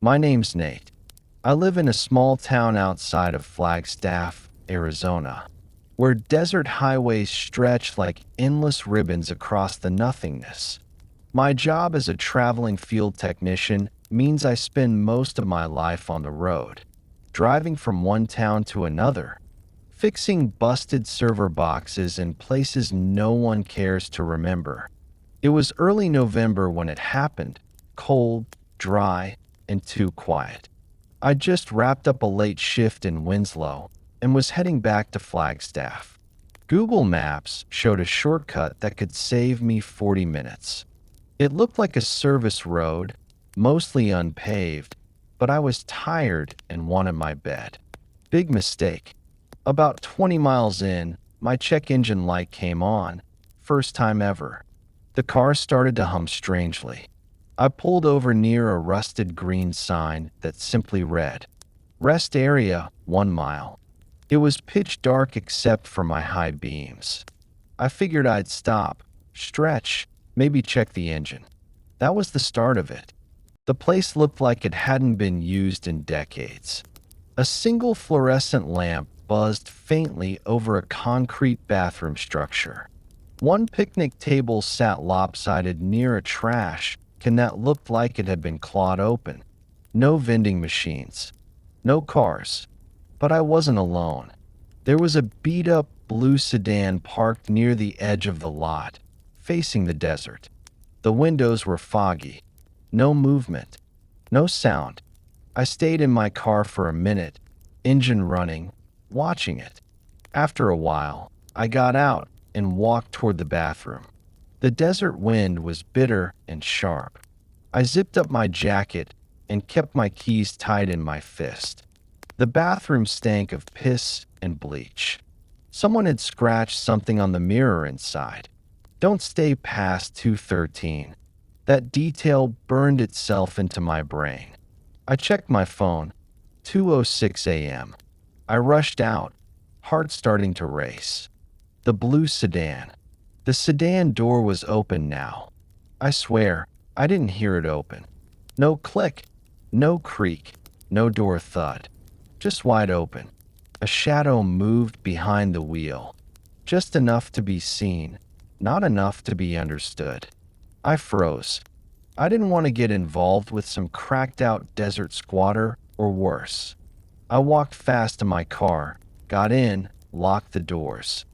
My name's Nate. I live in a small town outside of Flagstaff, Arizona, where desert highways stretch like endless ribbons across the nothingness. My job as a traveling field technician means I spend most of my life on the road, driving from one town to another, fixing busted server boxes in places no one cares to remember. It was early November when it happened, cold, dry, and too quiet. I just wrapped up a late shift in Winslow and was heading back to Flagstaff. Google Maps showed a shortcut that could save me 40 minutes. It looked like a service road, mostly unpaved, but I was tired and wanted my bed. Big mistake. About 20 miles in, my check engine light came on. First time ever. The car started to hum strangely. I pulled over near a rusted green sign that simply read, "Rest area, 1 mile." It was pitch dark except for my high beams. I figured I'd stop, stretch, maybe check the engine. That was the start of it. The place looked like it hadn't been used in decades. A single fluorescent lamp buzzed faintly over a concrete bathroom structure. One picnic table sat lopsided near a trash can that looked like it had been clawed open. No vending machines. No cars. But I wasn't alone. There was a beat-up blue sedan parked near the edge of the lot, facing the desert. The windows were foggy. No movement. No sound. I stayed in my car for a minute, engine running, watching it. After a while, I got out and walked toward the bathroom. The desert wind was bitter and sharp. I zipped up my jacket and kept my keys tight in my fist. The bathroom stank of piss and bleach. Someone had scratched something on the mirror inside. "Don't stay past 2:13. That detail burned itself into my brain. I checked my phone. 2:06 a.m. I rushed out, heart starting to race. The blue sedan. The sedan door was open now. I swear, I didn't hear it open. No click, no creak, no door thud. Just wide open. A shadow moved behind the wheel. Just enough to be seen, not enough to be understood. I froze. I didn't want to get involved with some cracked-out desert squatter or worse. I walked fast to my car, got in, locked the doors.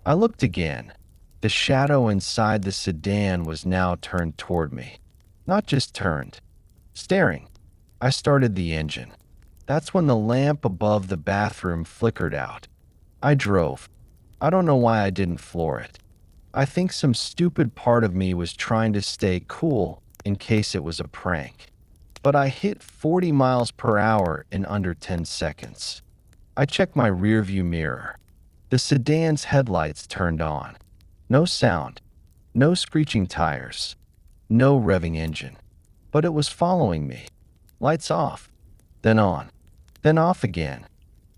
I looked again. The shadow inside the sedan was now turned toward me. Not just turned. Staring. I started the engine. That's when the lamp above the bathroom flickered out. I drove. I don't know why I didn't floor it. I think some stupid part of me was trying to stay cool in case it was a prank. But I hit 40 miles per hour in under 10 seconds. I checked my rearview mirror. The sedan's headlights turned on. No sound. No screeching tires. No revving engine. But it was following me. Lights off. Then on. Then off again.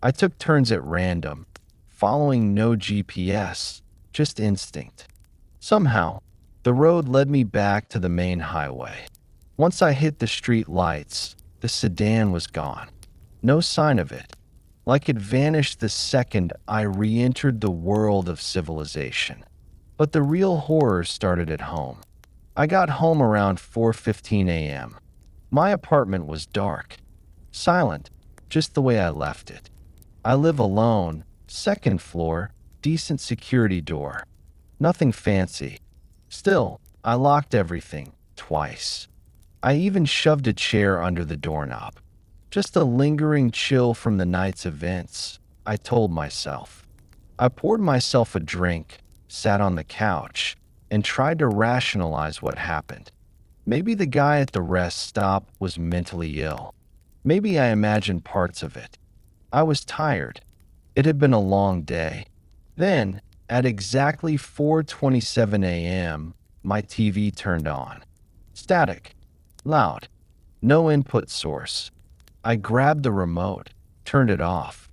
I took turns at random, following no GPS, just instinct. Somehow, the road led me back to the main highway. Once I hit the street lights, the sedan was gone. No sign of it. Like it vanished the second I re-entered the world of civilization. But the real horror started at home. I got home around 4:15 a.m. My apartment was dark. Silent, just the way I left it. I live alone, second floor, decent security door. Nothing fancy. Still, I locked everything, twice. I even shoved a chair under the doorknob. Just a lingering chill from the night's events, I told myself. I poured myself a drink, sat on the couch, and tried to rationalize what happened. Maybe the guy at the rest stop was mentally ill. Maybe I imagined parts of it. I was tired. It had been a long day. Then, at exactly 4:27 a.m., my TV turned on. Static. Loud. No input source. I grabbed the remote, turned it off.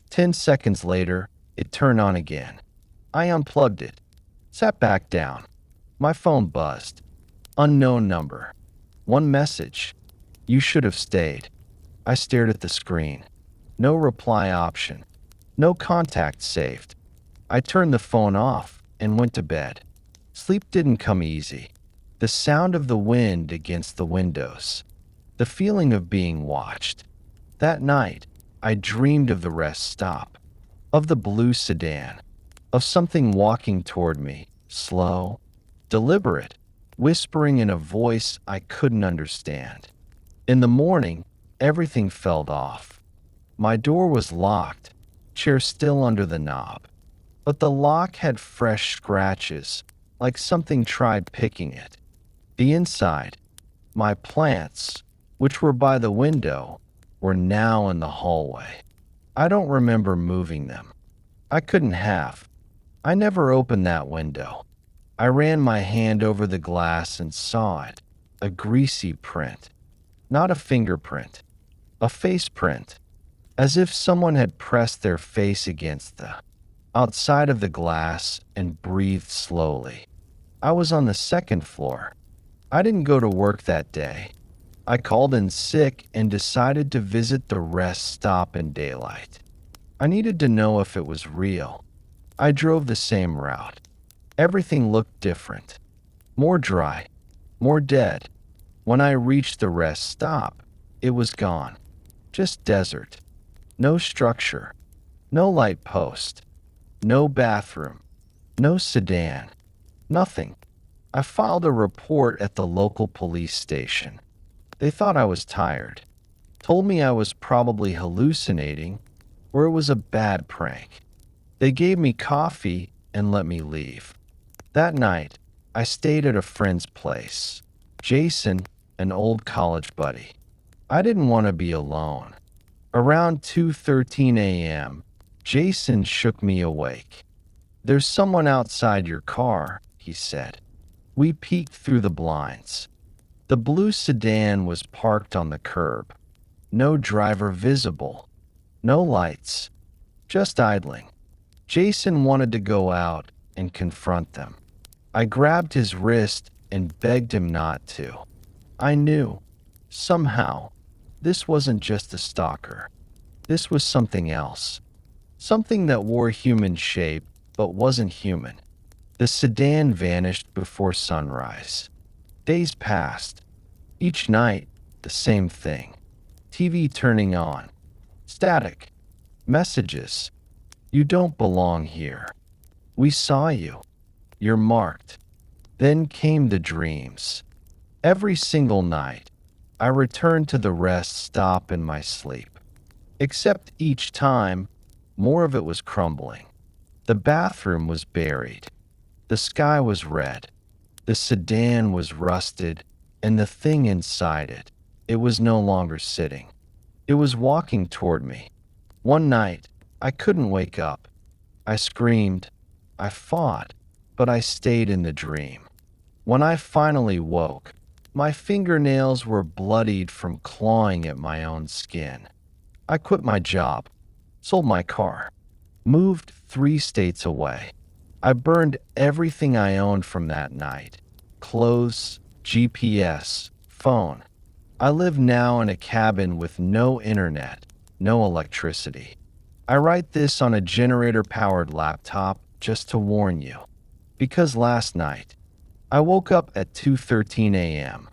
10 seconds later, it turned on again. I unplugged it. Sat back down. My phone buzzed. Unknown number. One message. You should have stayed. I stared at the screen. No reply option. No contact saved. I turned the phone off and went to bed. Sleep didn't come easy. The sound of the wind against the windows. The feeling of being watched. That night, I dreamed of the rest stop. Of the blue sedan. Of something walking toward me, slow, deliberate, whispering in a voice I couldn't understand. In the morning, everything felt off. My door was locked, chair still under the knob. But the lock had fresh scratches, like something tried picking it. The inside, my plants, which were by the window, were now in the hallway. I don't remember moving them. I couldn't have. I never opened that window. I ran my hand over the glass and saw it. A greasy print. Not a fingerprint. A face print. As if someone had pressed their face against the outside of the glass and breathed slowly. I was on the second floor. I didn't go to work that day. I called in sick and decided to visit the rest stop in daylight. I needed to know if it was real. I drove the same route. Everything looked different. More dry. More dead. When I reached the rest stop, it was gone. Just desert. No structure. No light post. No bathroom. No sedan. Nothing. I filed a report at the local police station. They thought I was tired. Told me I was probably hallucinating or it was a bad prank. They gave me coffee and let me leave. That night, I stayed at a friend's place. Jason, an old college buddy. I didn't want to be alone. Around 2:13 a.m., Jason shook me awake. "There's someone outside your car," he said. We peeked through the blinds. The blue sedan was parked on the curb. No driver visible. No lights. Just idling. Jason wanted to go out and confront them. I grabbed his wrist and begged him not to. I knew, somehow, this wasn't just a stalker. This was something else. Something that wore human shape but wasn't human. The sedan vanished before sunrise. Days passed. Each night, the same thing. TV turning on. Static. Messages. "You don't belong here. We saw you. You're marked." Then came the dreams. Every single night, I returned to the rest stop in my sleep. Except each time, more of it was crumbling. The bathroom was buried. The sky was red. The sedan was rusted, and the thing inside it, it was no longer sitting. It was walking toward me. One night, I couldn't wake up. I screamed. I fought, but I stayed in the dream. When I finally woke, my fingernails were bloodied from clawing at my own skin. I quit my job, sold my car, moved 3 states away. I burned everything I owned from that night. Clothes, GPS, phone. I live now in a cabin with no internet, no electricity. I write this on a generator-powered laptop just to warn you. Because last night, I woke up at 2:13 a.m.,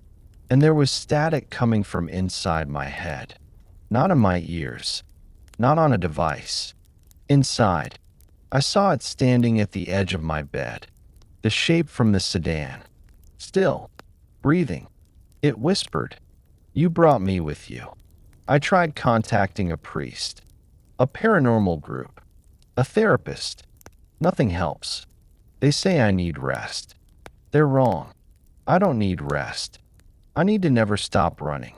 and there was static coming from inside my head. Not in my ears, not on a device. Inside, I saw it standing at the edge of my bed, the shape from the sedan. Still, breathing. It whispered, "You brought me with you." I tried contacting a priest, a paranormal group, a therapist. Nothing helps. They say I need rest. They're wrong. I don't need rest. I need to never stop running.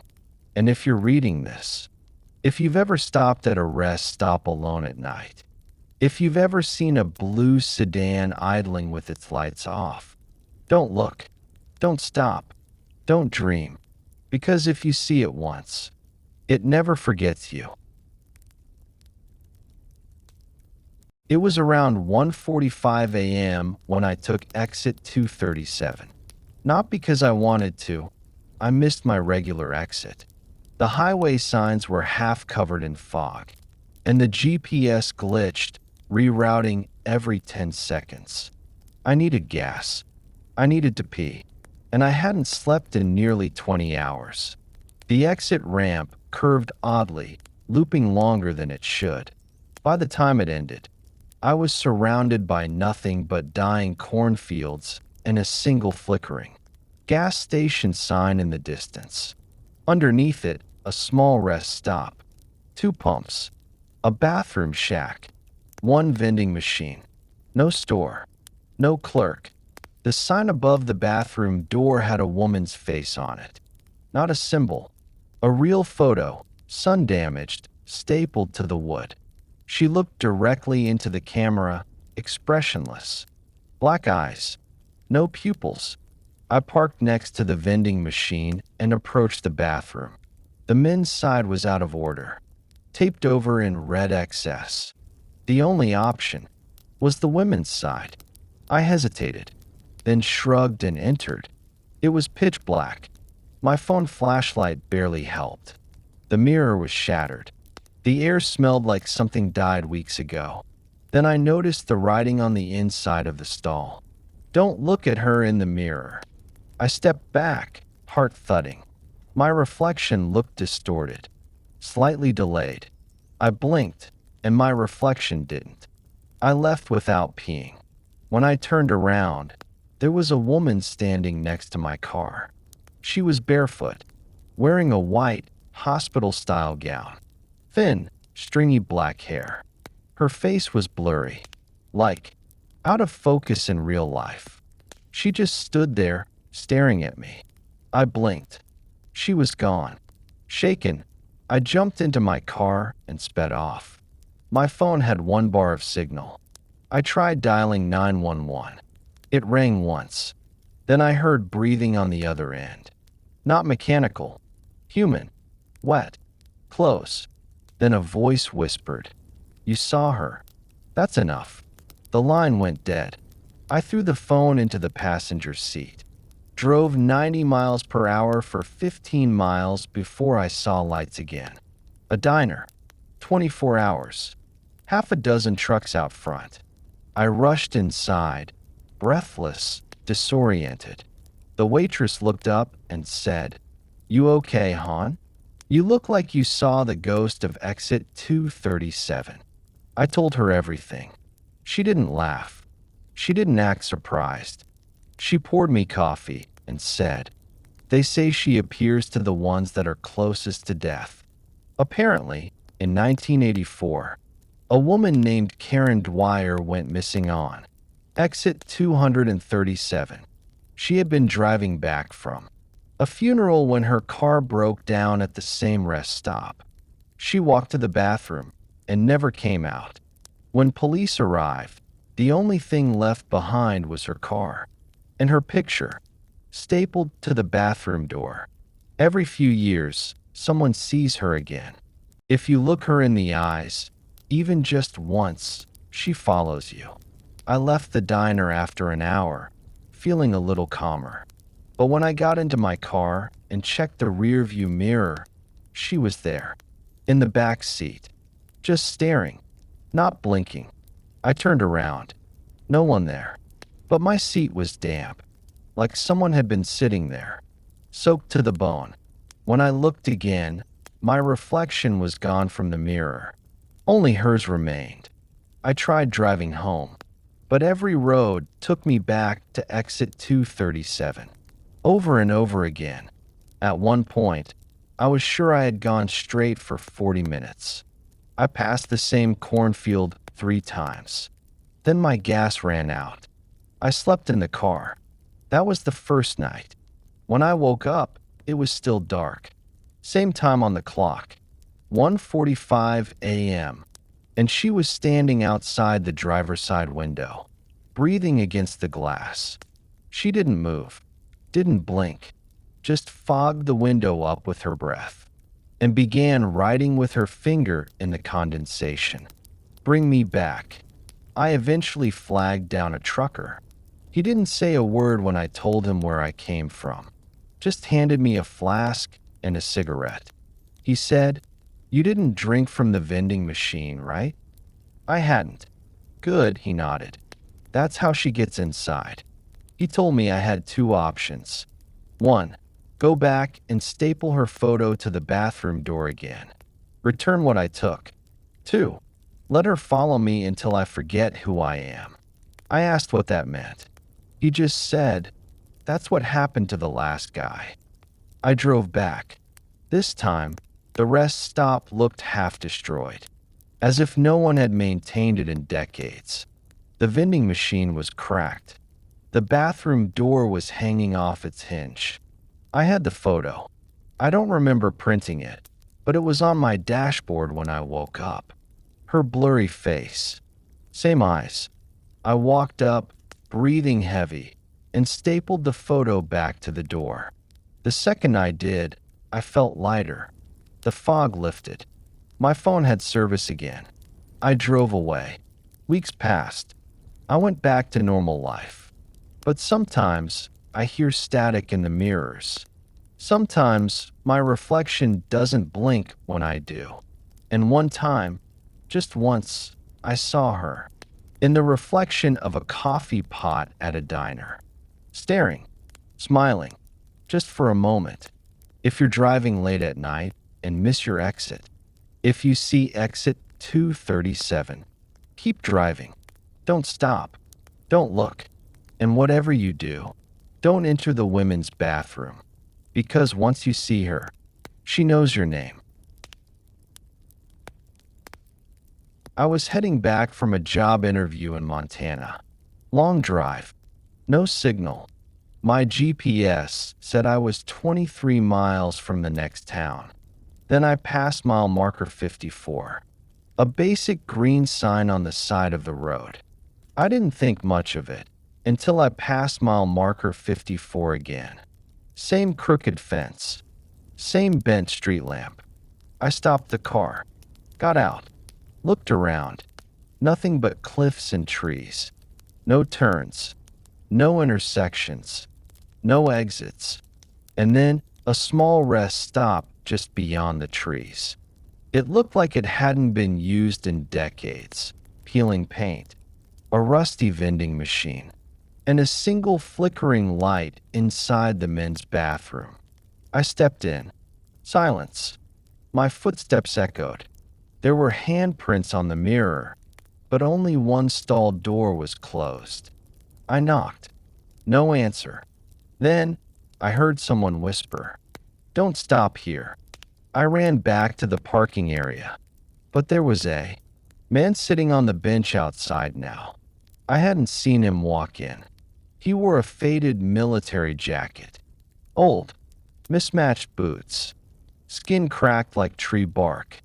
And if you're reading this, if you've ever stopped at a rest stop alone at night, if you've ever seen a blue sedan idling with its lights off, don't look. Don't stop. Don't dream. Because if you see it once, it never forgets you. It was around 1:45 a.m. when I took exit 237. Not because I wanted to. I missed my regular exit. The highway signs were half covered in fog, and the GPS glitched, rerouting every 10 seconds. I needed gas. I needed to pee, and I hadn't slept in nearly 20 hours. The exit ramp curved oddly, looping longer than it should. By the time it ended, I was surrounded by nothing but dying cornfields and a single flickering gas station sign in the distance. Underneath it, a small rest stop, 2 pumps, a bathroom shack, 1 vending machine. No store, no clerk. The sign above the bathroom door had a woman's face on it. Not a symbol, a real photo, sun-damaged, stapled to the wood. She looked directly into the camera, expressionless. Black eyes, no pupils. I parked next to the vending machine and approached the bathroom. The men's side was out of order, taped over in red XS. The only option was the women's side. I hesitated, then shrugged and entered. It was pitch black. My phone flashlight barely helped. The mirror was shattered. The air smelled like something died weeks ago. Then I noticed the writing on the inside of the stall. "Don't look at her in the mirror." I stepped back, heart thudding. My reflection looked distorted, slightly delayed. I blinked, and my reflection didn't. I left without peeing. When I turned around, there was a woman standing next to my car. She was barefoot, wearing a white, hospital-style gown. Thin, stringy black hair. Her face was blurry, like out of focus in real life. She just stood there, staring at me. I blinked. She was gone. Shaken, I jumped into my car and sped off. My phone had 1 bar of signal. I tried dialing 911. It rang once. Then I heard breathing on the other end. Not mechanical. Human. Wet. Close. Then a voice whispered, "You saw her. That's enough." The line went dead. I threw the phone into the passenger seat. Drove 90 miles per hour for 15 miles before I saw lights again. A diner. 24 hours. Half a dozen trucks out front. I rushed inside, breathless, disoriented. The waitress looked up and said, "You okay, hon? You look like you saw the ghost of exit 237. I told her everything. She didn't laugh. She didn't act surprised. She poured me coffee and said, "They say she appears to the ones that are closest to death." Apparently, in 1984, a woman named Karen Dwyer went missing on exit 237. She had been driving back from a funeral when her car broke down at the same rest stop. She walked to the bathroom and never came out. When police arrived, the only thing left behind was her car and her picture, stapled to the bathroom door. Every few years, someone sees her again. If you look her in the eyes, even just once, she follows you. I left the diner after an hour, feeling a little calmer. But when I got into my car and checked the rearview mirror, she was there, in the back seat, just staring, not blinking. I turned around. No one there. But my seat was damp, like someone had been sitting there, soaked to the bone. When I looked again, my reflection was gone from the mirror. Only hers remained. I tried driving home, but every road took me back to exit 237. Over and over again. At one point, I was sure I had gone straight for 40 minutes. I passed the same cornfield 3 times. Then my gas ran out. I slept in the car. That was the first night. When I woke up, it was still dark. Same time on the clock. 1:45 a.m. And she was standing outside the driver's side window, breathing against the glass. She didn't move. Didn't blink, just fogged the window up with her breath, and began writing with her finger in the condensation. "Bring me back." I eventually flagged down a trucker. He didn't say a word when I told him where I came from, just handed me a flask and a cigarette. He said, "You didn't drink from the vending machine, right?" I hadn't. "Good," he nodded. "That's how she gets inside." He told me I had two options. One, go back and staple her photo to the bathroom door again. Return what I took. Two, let her follow me until I forget who I am. I asked what that meant. He just said, "That's what happened to the last guy." I drove back. This time, the rest stop looked half destroyed, as if no one had maintained it in decades. The vending machine was cracked. The bathroom door was hanging off its hinge. I had the photo. I don't remember printing it, but it was on my dashboard when I woke up. Her blurry face. Same eyes. I walked up, breathing heavy, and stapled the photo back to the door. The second I did, I felt lighter. The fog lifted. My phone had service again. I drove away. Weeks passed. I went back to normal life. But sometimes I hear static in the mirrors. Sometimes my reflection doesn't blink when I do. And one time, just once, I saw her in the reflection of a coffee pot at a diner, staring, smiling, just for a moment. If you're driving late at night and miss your exit, if you see exit 237, keep driving. Don't stop. Don't look. And whatever you do, don't enter the women's bathroom, because once you see her, she knows your name. I was heading back from a job interview in Montana. Long drive. No signal. My GPS said I was 23 miles from the next town. Then I passed mile marker 54, a basic green sign on the side of the road. I didn't think much of it until I passed mile marker 54 again. Same crooked fence. Same bent street lamp. I stopped the car. Got out. Looked around. Nothing but cliffs and trees. No turns. No intersections. No exits. And then a small rest stop just beyond the trees. It looked like it hadn't been used in decades. Peeling paint. A rusty vending machine. And a single flickering light inside the men's bathroom. I stepped in. Silence. My footsteps echoed. There were handprints on the mirror, but only one stall door was closed. I knocked. No answer. Then I heard someone whisper, "Don't stop here." I ran back to the parking area, but there was a man sitting on the bench outside now. I hadn't seen him walk in. He wore a faded military jacket, old, mismatched boots, skin cracked like tree bark.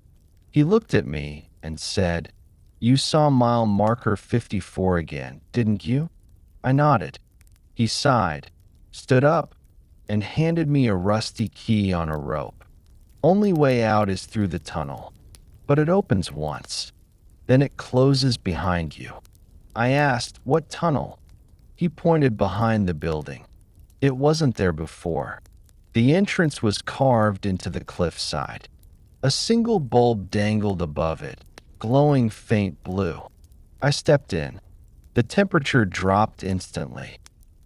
He looked at me and said, "You saw mile marker 54 again, didn't you?" I nodded. He sighed, stood up, and handed me a rusty key on a rope. Only way out is through the tunnel, but it opens once. Then it closes behind you. I asked, "What tunnel?" He pointed behind the building. It wasn't there before. The entrance was carved into the cliffside. A single bulb dangled above it, glowing faint blue. I stepped in. The temperature dropped instantly.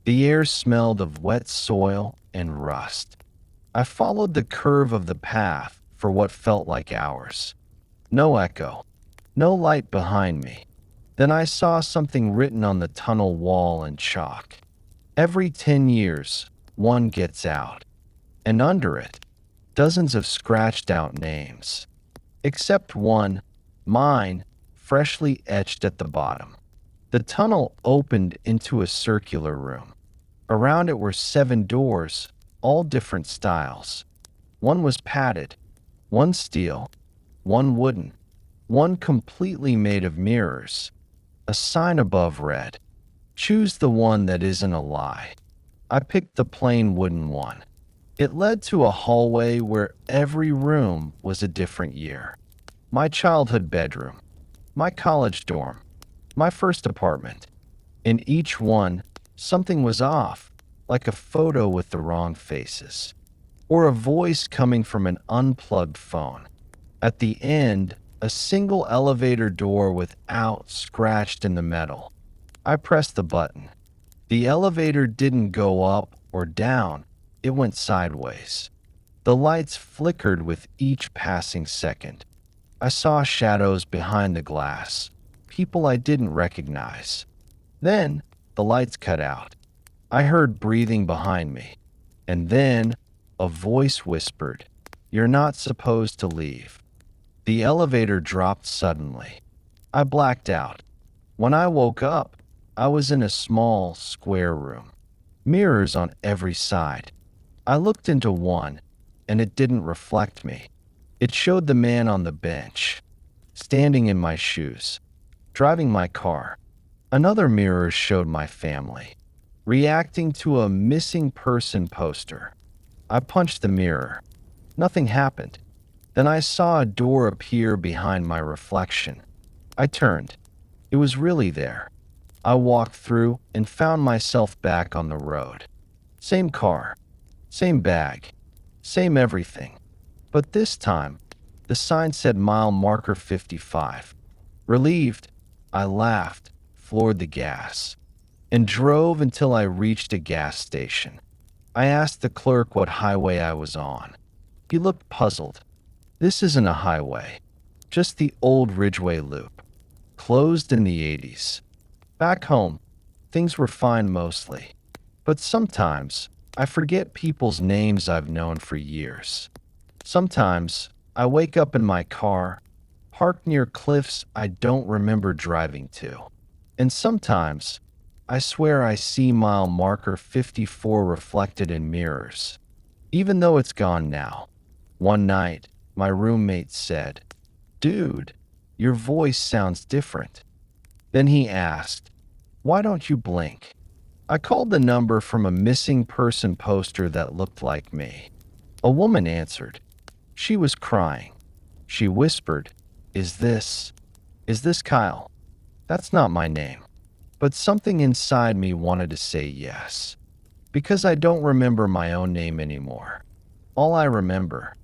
The air smelled of wet soil and rust. I followed the curve of the path for what felt like hours. No echo. No light behind me. Then I saw something written on the tunnel wall in chalk. Every 10 years, one gets out. And under it, dozens of scratched out names. Except one, mine, freshly etched at the bottom. The tunnel opened into a circular room. Around it were 7 doors, all different styles. One was padded, one steel, one wooden, one completely made of mirrors. A sign above read, "Choose the one that isn't a lie." I picked the plain wooden one. It led to a hallway where every room was a different year. My childhood bedroom, my college dorm, my first apartment. In each one, something was off, like a photo with the wrong faces. or a voice coming from an unplugged phone. At the end, a single elevator door with "out" scratched in the metal. I pressed the button. The elevator didn't go up or down, it went sideways. The lights flickered with each passing second. I saw shadows behind the glass, people I didn't recognize. Then, the lights cut out. I heard breathing behind me. And then, a voice whispered, "You're not supposed to leave." The elevator dropped suddenly. I blacked out. When I woke up, I was in a small, square room. Mirrors on every side. I looked into one, and it didn't reflect me. It showed the man on the bench, standing in my shoes, driving my car. Another mirror showed my family, reacting to a missing person poster. I punched the mirror. Nothing happened. Then I saw a door appear behind my reflection. I turned. It was really there. I walked through and found myself back on the road. Same car, same bag, same everything. But this time, the sign said mile marker 55. Relieved, I laughed, floored the gas, and drove until I reached a gas station. I asked the clerk what highway I was on. He looked puzzled. "This isn't a highway, just the old Ridgeway Loop. Closed in the 80s. Back home, things were fine mostly. But sometimes, I forget people's names I've known for years. Sometimes, I wake up in my car, parked near cliffs I don't remember driving to. And sometimes, I swear I see mile marker 54 reflected in mirrors. Even though it's gone now." One night, my roommate said, "Dude, your voice sounds different." Then he asked, "Why don't you blink?" I called the number from a missing person poster that looked like me. A woman answered. She was crying. She whispered, Is this Kyle?" That's not my name. But something inside me wanted to say yes. Because I don't remember my own name anymore. All I remember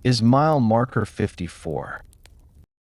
is mile marker 54.